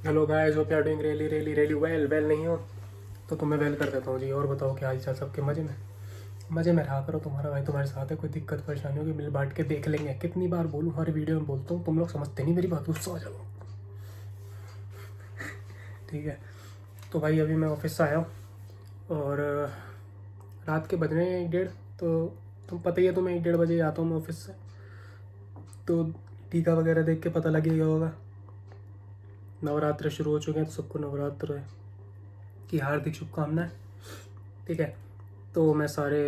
Hello guys, hope you are doing really really really well नहीं हो तो तुम्हें वेल कर देता हूँ जी। और बताओ क्या हाल चाल, सबके मज़े में रहा करो। तुम्हारा भाई तुम्हारे साथ है, कोई दिक्कत परेशानी होगी मिल बांट के देख लेंगे। कितनी बार बोलूँ, हर वीडियो में बोलता हूँ, तुम लोग समझते नहीं मेरी बात, गुस्सा आ जाओ। ठीक है, तो भाई अभी मैं ऑफिस से आया हूँ और रात के बज रहे हैं 1 डेढ़। तो तुम पता ही है, तुम्हें 1 डेढ़ बजे आता हूँ मैं ऑफिस से। तो टीका वगैरह देख के पता लग ही गया होगा, नवरात्र शुरू हो चुके हैं। तो सबको नवरात्र की हार्दिक शुभकामनाएं। ठीक है, तो मैं सारे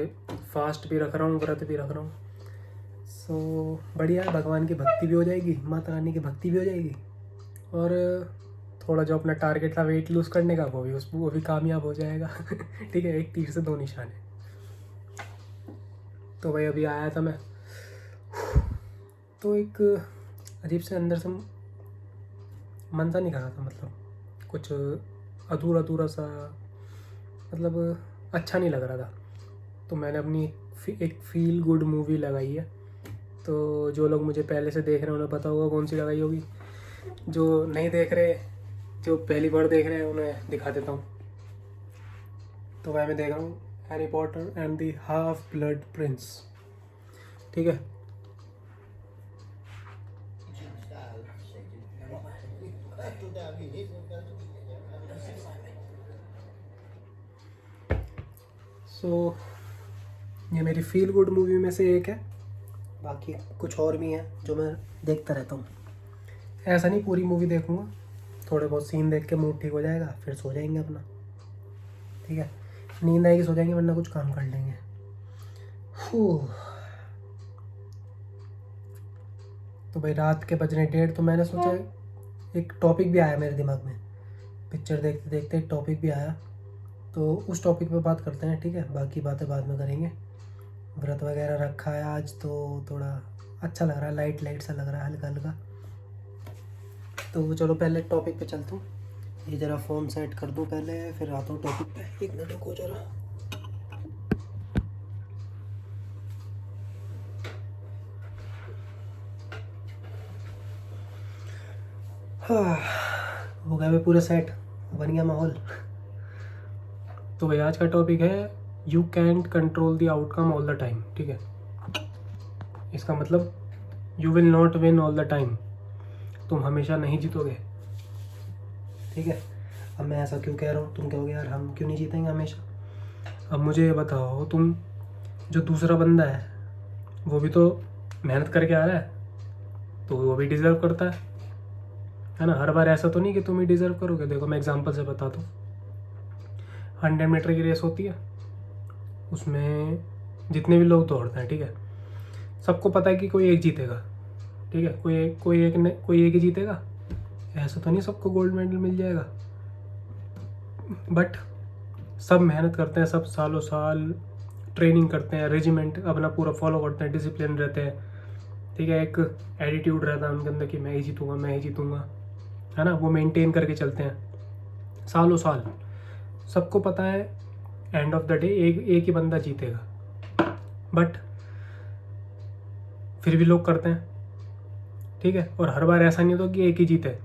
फास्ट भी रख रहा हूँ, व्रत भी रख रहा हूँ। सो बढ़िया है, भगवान की भक्ति भी हो जाएगी, माता रानी की भक्ति भी हो जाएगी, और थोड़ा जो अपना टारगेट था वेट लूज़ करने का वो भी कामयाब हो जाएगा। ठीक है, एक तीर से दो निशाने। तो भाई अभी आया था मैं, तो एक अजीब से अंदर से मन सा नहीं कर रहा था, मतलब कुछ अधूरा अधूरा सा, मतलब अच्छा नहीं लग रहा था। तो मैंने अपनी एक फील गुड मूवी लगाई है। तो जो लोग मुझे पहले से देख रहे हैं उन्हें पता होगा कौन सी लगाई होगी। जो नहीं देख रहे, जो पहली बार देख रहे हैं, उन्हें दिखा देता हूँ। तो भाई मैं देख रहा हूँ Harry Potter and the half blood Prince. ठीक है, सो ये मेरी फील गुड मूवी में से एक है। बाकी कुछ और भी हैं जो मैं देखता रहता हूँ। ऐसा नहीं पूरी मूवी देखूँगा, थोड़े बहुत सीन देख के मूड ठीक हो जाएगा, फिर सो जाएंगे अपना। ठीक है, नींद आएगी सो जाएंगे, वरना कुछ काम कर लेंगे। तो भाई रात के बज रहे 1:30, तो मैंने सोचा एक टॉपिक भी आया मेरे दिमाग में, पिक्चर देखते देखते एक टॉपिक भी आया, तो उस टॉपिक पे बात करते हैं। ठीक है, बाकी बातें बाद में करेंगे। व्रत वगैरह रखा है आज, तो थोड़ा अच्छा लग रहा है, लाइट लाइट सा लग रहा है, हल्का हल्का। तो चलो पहले टॉपिक पे चलता हूँ। ये ज़रा फ़ोन सेट कर दूँ पहले, फिर आता हूँ टॉपिक पे। 1 मिनट रुको ज़रा। हाँ, हो गया भाई पूरा सेट, बन गया माहौल। तो भाई आज का टॉपिक है you can't control the outcome all the time. ठीक है, इसका मतलब you will not win all the time, तुम हमेशा नहीं जीतोगे। ठीक है, अब मैं ऐसा क्यों कह रहा हूँ, तुम कहोगे यार हम क्यों नहीं जीतेंगे हमेशा। अब मुझे ये बताओ, तुम जो दूसरा बंदा है वो भी तो मेहनत करके आ रहा है, तो वो भी डिज़र्व करता है ना। हर बार ऐसा तो नहीं कि तुम ही डिज़र्व करोगे। देखो मैं एग्जांपल से बताता हूँ, 100 मीटर की रेस होती है, उसमें जितने भी लोग दौड़ते हैं, ठीक है, सबको पता है कि कोई एक जीतेगा। ठीक है, कोई एक ही जीतेगा, ऐसा तो नहीं सबको गोल्ड मेडल मिल जाएगा। बट सब मेहनत करते हैं, सब सालों साल ट्रेनिंग करते हैं, रेजिमेंट अपना पूरा फॉलो करते हैं, डिसिप्लिन रहते हैं। ठीक है, एक एटीट्यूड रहता है उनके अंदर कि मैं ही जीतूंगा, मैं ही जीतूंगा, है ना। वो मेंटेन करके चलते हैं सालों साल। सबको पता है एंड ऑफ द डे एक ही बंदा जीतेगा, बट फिर भी लोग करते हैं। ठीक है, और हर बार ऐसा नहीं होता कि एक ही जीते।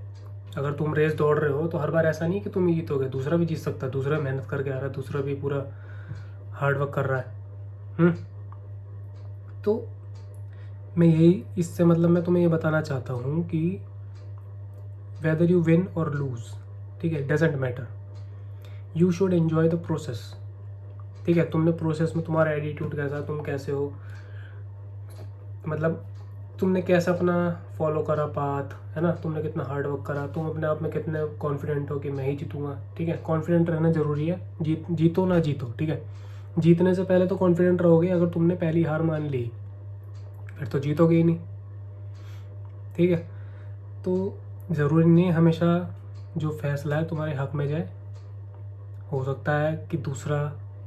अगर तुम रेस दौड़ रहे हो तो हर बार ऐसा नहीं कि तुम ही जीतोगे, दूसरा भी जीत सकता है, दूसरा मेहनत करके आ रहा है, दूसरा भी पूरा हार्ड वर्क कर रहा है। तो मैं यही, इससे मतलब मैं तुम्हें ये बताना चाहता हूँ कि वेदर यू विन और लूज, ठीक है, doesn't matter, you should enjoy the process. ठीक है, तुमने प्रोसेस में तुम्हारा एटीट्यूड कैसा, तुम कैसे हो, मतलब तुमने कैसा अपना फॉलो करा पाथ, है ना, तुमने कितना हार्ड वर्क करा, तुम अपने आप में कितने कॉन्फिडेंट हो कि मैं ही जीतूंगा। ठीक है, कॉन्फिडेंट रहना ज़रूरी है, जीतो ना जीतो। ठीक है, जीतने से पहले तो कॉन्फिडेंट रहोगे, अगर तुमने पहली हार मान ली फिर तो जीतोगे ही नहीं। ठीक है, तो ज़रूरी नहीं है हमेशा जो फैसला है तुम्हारे हक में जाए, हो सकता है कि दूसरा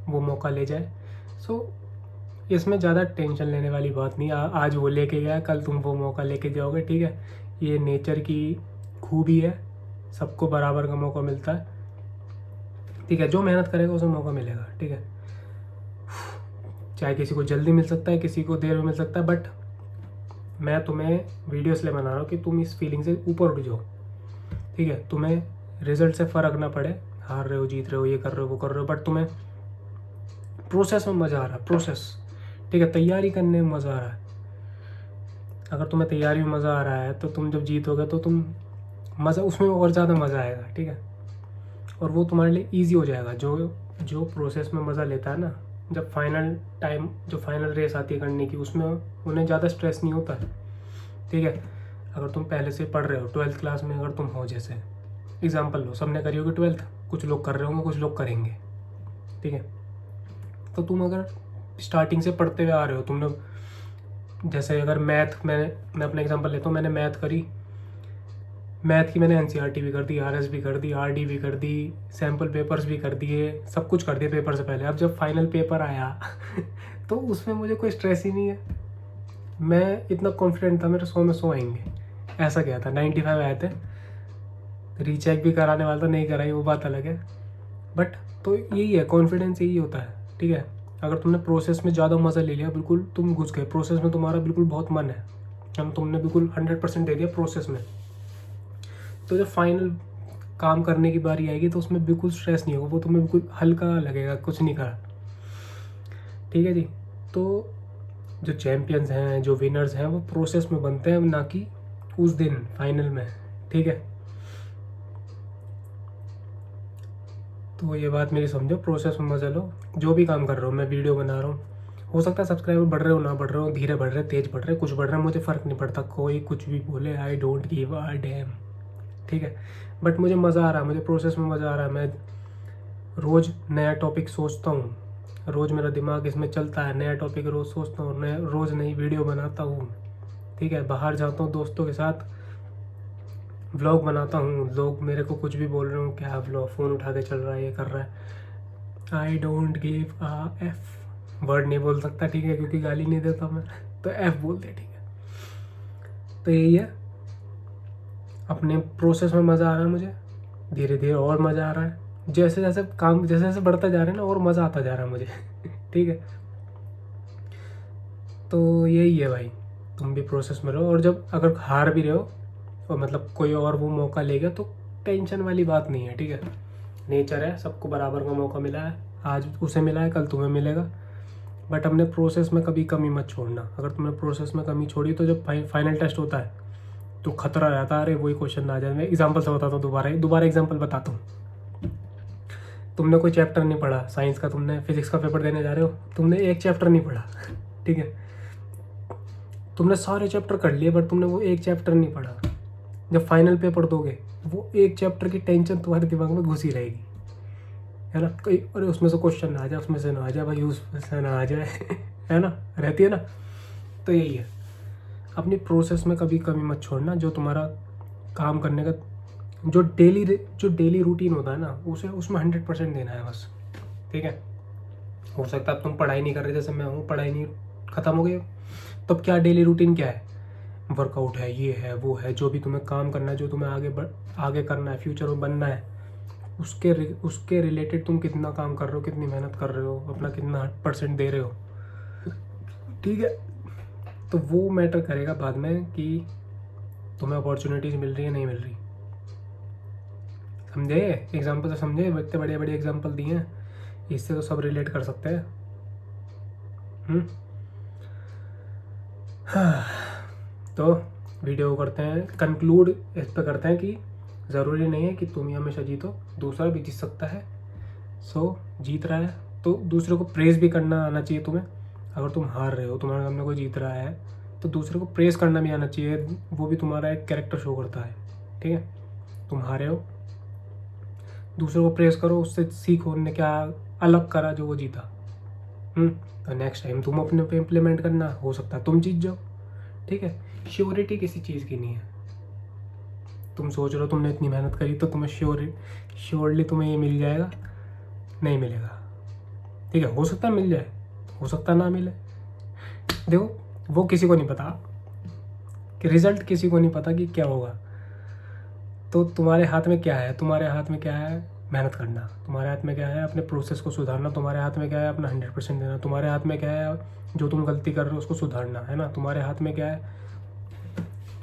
वो मौका ले जाए। सो इसमें ज़्यादा टेंशन लेने वाली बात नहीं। आज वो लेके गया, कल तुम वो मौका लेके जाओगे। ठीक है, ये नेचर की खूबी है, सबको बराबर का मौका मिलता है। ठीक है, जो मेहनत करेगा उसे मौका मिलेगा। ठीक है, चाहे किसी को जल्दी मिल सकता है, किसी को देर में मिल सकता है, बट मैं तुम्हें वीडियो इसलिए बना रहा हूँ कि तुम इस फीलिंग से ऊपर उठ जाओ। ठीक है, तुम्हें रिजल्ट से फ़र्क ना पड़े, हार रहे हो जीत रहे हो ये कर रहे हो वो कर रहे हो, बट तुम्हें प्रोसेस में मज़ा आ रहा है, प्रोसेस, ठीक है, तैयारी करने में मज़ा आ रहा है। अगर तुम्हें तैयारी में मज़ा आ रहा है तो तुम जब जीतोगे तो तुम मज़ा उसमें और ज़्यादा मज़ा आएगा, ठीक है, और वो तुम्हारे लिए ईजी हो जाएगा। जो जो प्रोसेस में मज़ा लेता है ना, जब फाइनल टाइम, जो फाइनल रेस आती है करने की, उसमें उन्हें ज़्यादा स्ट्रेस नहीं होता है, ठीक है। अगर तुम पहले से पढ़ रहे हो 12th क्लास में, अगर तुम हो, जैसे एग्जाम्पल लो, सबने करी होगी 12th, कुछ लोग कर रहे होंगे कुछ लोग करेंगे, ठीक है। तो तुम अगर स्टार्टिंग से पढ़ते हुए आ रहे हो, तुमने जैसे अगर मैथ, मैं अपना एग्जांपल लेता हूँ, मैंने मैथ करी, मैथ की मैंने एनसीईआरटी भी कर दी, आरएस भी कर दी, आरडी भी कर दी, सैम्पल पेपर्स भी कर दिए, सब कुछ कर दिया पेपर से पहले। अब जब फाइनल पेपर आया तो उसमें मुझे कोई स्ट्रेस ही नहीं है, मैं इतना कॉन्फिडेंट था मेरे 100 में 100 आएंगे, ऐसा क्या था, 95 आए थे, रीचेक भी कराने वाला था, नहीं कराई वो बात अलग है, बट तो यही है, कॉन्फिडेंस यही होता है, ठीक है। अगर तुमने प्रोसेस में ज़्यादा मज़ा ले लिया, बिल्कुल तुम घुस गए प्रोसेस में, तुम्हारा बिल्कुल बहुत मन है, हम तुमने बिल्कुल 100% दे दिया प्रोसेस में, तो जब फाइनल काम करने की बारी आएगी तो उसमें बिल्कुल स्ट्रेस नहीं होगा, वो तुम्हें बिल्कुल हल्का लगेगा, कुछ नहीं करा, ठीक है जी। तो जो चैम्पियंस हैं, जो विनर्स हैं, वो प्रोसेस में बनते हैं, ना कि उस दिन फाइनल में, ठीक है। तो ये बात मेरी समझो, प्रोसेस में मजा लो, जो भी काम कर रहा हूँ, मैं वीडियो बना रहा हूँ, हो सकता है सब्सक्राइबर बढ़ रहे हो ना बढ़ रहे हो, धीरे बढ़ रहे, तेज बढ़ रहे, कुछ बढ़ रहे, मुझे फ़र्क नहीं पड़ता, कोई कुछ भी बोले, I don't give a dam, ठीक है। बट मुझे मज़ा आ रहा है, मुझे प्रोसेस में मज़ा आ रहा है, मैं रोज़ नया टॉपिक सोचता हूँ, रोज़ मेरा दिमाग इसमें चलता है, नया टॉपिक रोज़ सोचता हूँ, नया रोज़ नई वीडियो बनाता हूँ, ठीक है। बाहर जाता हूँ दोस्तों के साथ, व्लॉग बनाता हूँ, लोग मेरे को कुछ भी बोल रहे हो, क्या व्लॉग, फ़ोन उठा के चल रहा है, ये कर रहा है, I don't give a F, word नहीं बोल सकता, ठीक है, क्योंकि गाली नहीं देता मैं, तो एफ बोल दे, ठीक है। तो यही है, अपने प्रोसेस में मज़ा आ रहा है मुझे, धीरे धीरे और मज़ा आ रहा है, जैसे जैसे काम जैसे जैसे बढ़ता जा रहा है ना, और मज़ा आता जा रहा है मुझे ठीक है। तो यही है भाई, तुम भी प्रोसेस में रहो, और जब अगर हार भी रहे हो, और मतलब कोई और वो मौका ले गया, तो टेंशन वाली बात नहीं है, ठीक है। नेचर है, सबको बराबर का मौका मिला है, आज उसे मिला है, कल तुम्हें मिलेगा, बट अपने प्रोसेस में कभी कमी मत छोड़ना। अगर तुमने प्रोसेस में कमी छोड़ी तो जब फाइनल टेस्ट होता है तो खतरा रहता है, अरे वही क्वेश्चन ना आ जाए। मैं एग्जांपल से बताता हूँ, दोबारा एग्जांपल बताता हूँ। तुमने कोई चैप्टर नहीं पढ़ा साइंस का, तुमने फिजिक्स का पेपर देने जा रहे हो, तुमने एक चैप्टर नहीं पढ़ा ठीक है, तुमने सारे चैप्टर कर लिए, बट तुमने वो एक चैप्टर नहीं पढ़ा। जब फाइनल पेपर दोगे, वो एक चैप्टर की टेंशन तुम्हारे दिमाग में घुसी रहेगी, है ना, कहीं अरे उसमें से क्वेश्चन ना आ जाए, उसमें से ना आ जाए भाई, उसमें से ना आ जाए है ना, रहती है ना। तो यही है, अपनी प्रोसेस में कभी कमी मत छोड़ना, जो तुम्हारा काम करने का जो डेली रूटीन होता है ना, उसे उसमें 100% देना है बस, ठीक है। हो सकता है अब तुम पढ़ाई नहीं कर रहे, जैसे मैं हूँ, पढ़ाई नहीं ख़त्म हो गई, तो अब क्या डेली रूटीन क्या है, वर्कआउट है, ये है वो है, जो भी तुम्हें काम करना है, जो तुम्हें आगे करना है, फ्यूचर में बनना है, उसके रिलेटेड तुम कितना काम कर रहे हो, कितनी मेहनत कर रहे हो, अपना कितना % दे रहे हो, ठीक है। तो वो मैटर करेगा बाद में कि तुम्हें अपॉर्चुनिटीज़ मिल रही है नहीं मिल रही, समझे, एग्जाम्पल से समझे, इतने बड़े बड़े एग्जाम्पल दिए हैं, इससे तो सब रिलेट कर सकते हैं। तो वीडियो करते हैं कंक्लूड, इस पर करते हैं कि ज़रूरी नहीं है कि तुम ही हमेशा जीतो, दूसरा भी जीत सकता है। सो जीत रहा है तो दूसरे को प्रेज़ भी करना आना चाहिए तुम्हें। अगर तुम हार रहे हो, तुम्हारे सामने कोई जीत रहा है, तो दूसरे को प्रेज़ करना भी आना चाहिए, वो भी तुम्हारा एक कैरेक्टर शो करता है, ठीक है। तुम हारे हो, दूसरों को प्रेज़ करो, उससे सीखो उनने क्या अलग करा जो वो जीता, तो नेक्स्ट टाइम तुम अपने पे इम्प्लीमेंट करना, हो सकता है तुम जीत जाओ, ठीक है। श्योरिटी किसी चीज़ की नहीं है, तुम सोच रहे हो तुमने इतनी मेहनत करी तो तुम्हें श्योरली तुम्हें ये मिल जाएगा, नहीं मिलेगा, ठीक है। हो सकता है मिल जाए, हो सकता है ना मिले, देखो वो किसी को नहीं पता, कि रिजल्ट किसी को नहीं पता कि क्या होगा। तो तुम्हारे हाथ में क्या है, तुम्हारे हाथ में क्या है, मेहनत करना, तुम्हारे हाथ में क्या है, अपने प्रोसेस को सुधारना, तुम्हारे हाथ में क्या है, अपना 100% देना, तुम्हारे हाथ में क्या है, जो तुम गलती कर रहे हो उसको सुधारना, है ना, तुम्हारे हाथ में क्या है,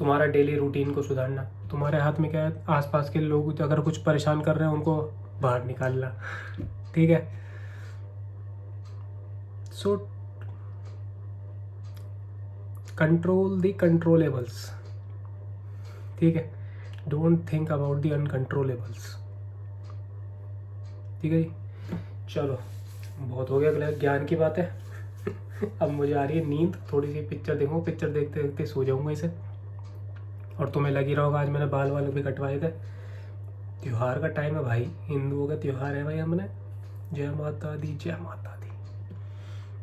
तुम्हारा डेली रूटीन को सुधारना। तुम्हारे हाथ में क्या है, आसपास के लोग अगर कुछ परेशान कर रहे हैं उनको बाहर निकालना, ठीक है। सो कंट्रोल द कंट्रोलेबल्स, ठीक है। डोंट थिंक अबाउट द अनकंट्रोलेबल्स, ठीक है जी। चलो बहुत हो गया ज्ञान की बात है। अब मुझे आ रही है नींद, थोड़ी सी पिक्चर देखूँ, पिक्चर देखते देखते सो जाऊँगा इसे। और तुम्हें लगी रहा होगा आज मैंने बाल वाल भी कटवाए थे। त्योहार का टाइम है भाई, हिंदुओं का त्योहार है भाई, हमने जय माता दी जय माता दी।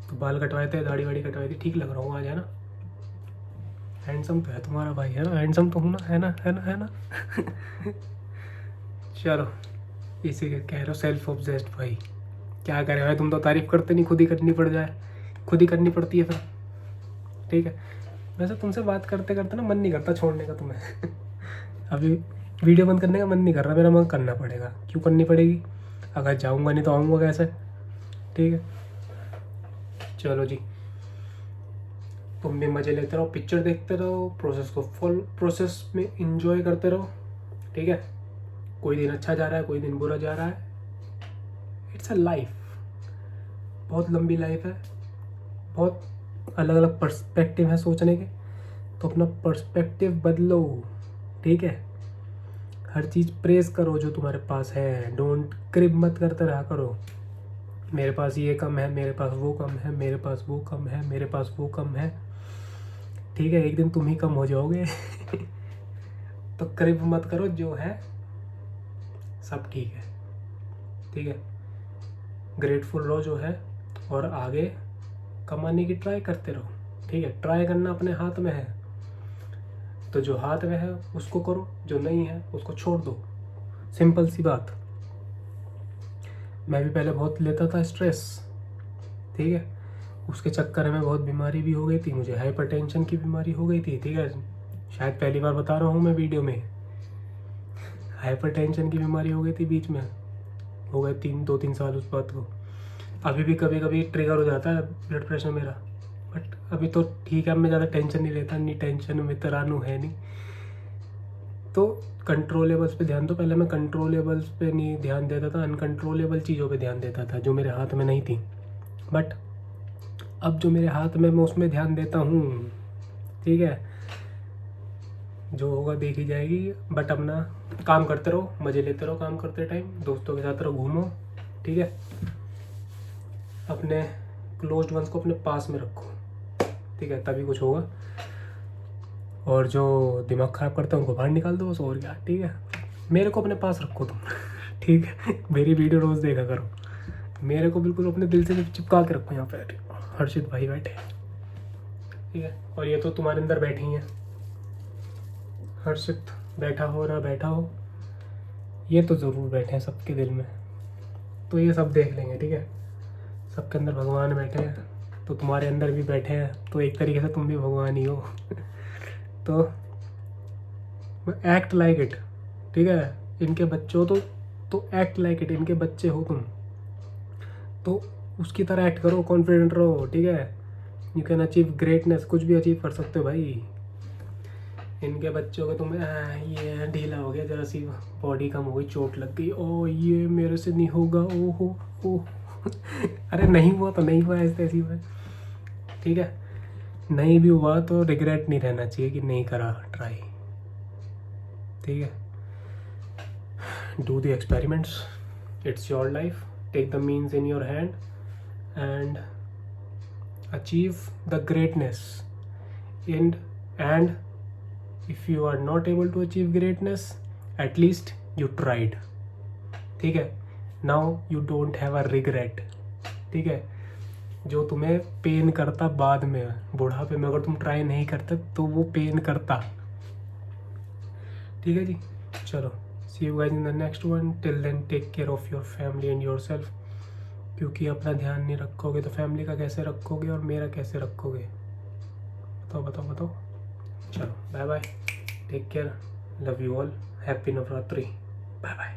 तो बाल कटवाए थे, दाढ़ी वाड़ी कटवाई थी, ठीक लग रहा हूँ आज, है ना। हैंडसम तो है तुम्हारा भाई, है ना, हैंडसम तो हूँ ना, है ना, है ना, है ना। चलो इसी के कह रहे हो सेल्फ ऑब्सेस्ड भाई, क्या करें भाई, तुम तो तारीफ करते नहीं, खुद ही करनी पड़ जाए, खुद ही करनी पड़ती है फिर, ठीक है। वैसे तुमसे बात करते करते ना मन नहीं करता छोड़ने का तुम्हें। अभी वीडियो बंद करने का मन नहीं कर रहा मेरा, मन करना पड़ेगा। क्यों करनी पड़ेगी, अगर जाऊँगा नहीं तो आऊँगा कैसे, ठीक है। चलो जी, तुम भी मज़े लेते रहो, पिक्चर देखते रहो, प्रोसेस को फुल प्रोसेस में इंजॉय करते रहो, ठीक है। कोई दिन अच्छा जा रहा है, कोई दिन बुरा जा रहा है, इट्स अ लाइफ, बहुत लंबी लाइफ है, बहुत अलग अलग पर्सपेक्टिव है सोचने के। तो अपना पर्सपेक्टिव बदलो, ठीक है। हर चीज़ प्रेस करो जो तुम्हारे पास है, डोंट क्रिप मत करते रहा करो, मेरे पास ये कम है, मेरे पास वो कम है, मेरे पास वो कम है, मेरे पास वो कम है, ठीक है। एक दिन तुम ही कम हो जाओगे। तो क्रिप मत करो, जो है सब ठीक है, ठीक है। ग्रेटफुल रहो जो है, और आगे कमाने की ट्राई करते रहो, ठीक है। ट्राई करना अपने हाथ में है, तो जो हाथ में है उसको करो, जो नहीं है उसको छोड़ दो, सिंपल सी बात। मैं भी पहले बहुत लेता था स्ट्रेस, ठीक है, उसके चक्कर में बहुत बीमारी भी हो गई थी, मुझे हाइपरटेंशन की बीमारी हो गई थी, ठीक है। शायद पहली बार बता रहा हूँ मैं वीडियो में, हाइपरटेंशन की बीमारी हो गई थी, बीच में हो गए 2-3 साल उस बात को। अभी भी कभी कभी ट्रिगर हो जाता है ब्लड प्रेशर मेरा, बट अभी तो ठीक है, मैं ज़्यादा टेंशन नहीं लेता, नहीं टेंशन में तरानू है नहीं। तो कंट्रोलेबल्स पे ध्यान दो, पहले मैं कंट्रोलेबल्स पे नहीं ध्यान देता था, अनकंट्रोलेबल चीज़ों पे ध्यान देता था जो मेरे हाथ में नहीं थी, बट अब जो मेरे हाथ में मैं उसमें ध्यान देता हूँ, ठीक है। जो होगा देखी जाएगी, बट अपना काम करते रहो, मज़े लेते रहो, काम करते टाइम दोस्तों के साथ रहो, घूमो, ठीक है। अपने क्लोज्ड वंस को अपने पास में रखो, ठीक है, तभी कुछ होगा। और जो दिमाग ख़राब करते हैं उनको बाहर निकाल दो बस, और क्या, ठीक है। मेरे को अपने पास रखो तुम, ठीक है। मेरी वीडियो रोज़ देखा करो, मेरे को बिल्कुल अपने दिल से चिपका के रखो। यहाँ पे हर्षित भाई बैठे, ठीक है। और ये तो तुम्हारे अंदर बैठी हैं, हर्षित बैठा हो ना बैठा हो, ये तो ज़रूर बैठे हैं सबके दिल में, तो ये सब देख लेंगे, ठीक है। सबके अंदर भगवान बैठे हैं, तो तुम्हारे अंदर भी बैठे हैं, तो एक तरीके से तुम भी भगवान ही हो। तो एक्ट लाइक इट, ठीक है। इनके बच्चे हो तो एक्ट लाइक इट, इनके बच्चे हो तुम, तो उसकी तरह एक्ट करो, कॉन्फिडेंट रहो, ठीक है। यू कैन अचीव ग्रेटनेस, कुछ भी अचीव कर सकते हो भाई। इनके बच्चों को तुम ये ढीला हो गया, जरा सी बॉडी कम हो गई, चोट लग गई, ओ ये मेरे से नहीं होगा, ओ हो ओ। अरे नहीं हुआ तो नहीं हुआ, ऐसे ऐसी बात, ठीक है। नहीं भी हुआ तो रिग्रेट नहीं रहना चाहिए कि नहीं करा ट्राई, ठीक है। Do the experiments, it's your life, take the means in your hand and achieve the greatness in. And if you are not able to achieve greatness, at least you tried, ठीक है। now you don't have a regret, ठीक है। जो तुम्हें pen करता बाद में, बुढ़ापे में अगर तुम ट्राई नहीं करते तो वो पेन करता, ठीक है जी। चलो, see you guys in the next one, till then take care of your family and yourself, क्योंकि अपना ध्यान नहीं रखोगे तो फैमिली का कैसे रखोगे और मेरा कैसे रखोगे, बताओ बताओ बताओ। चलो bye bye, take care, love you all, happy Navratri, bye bye.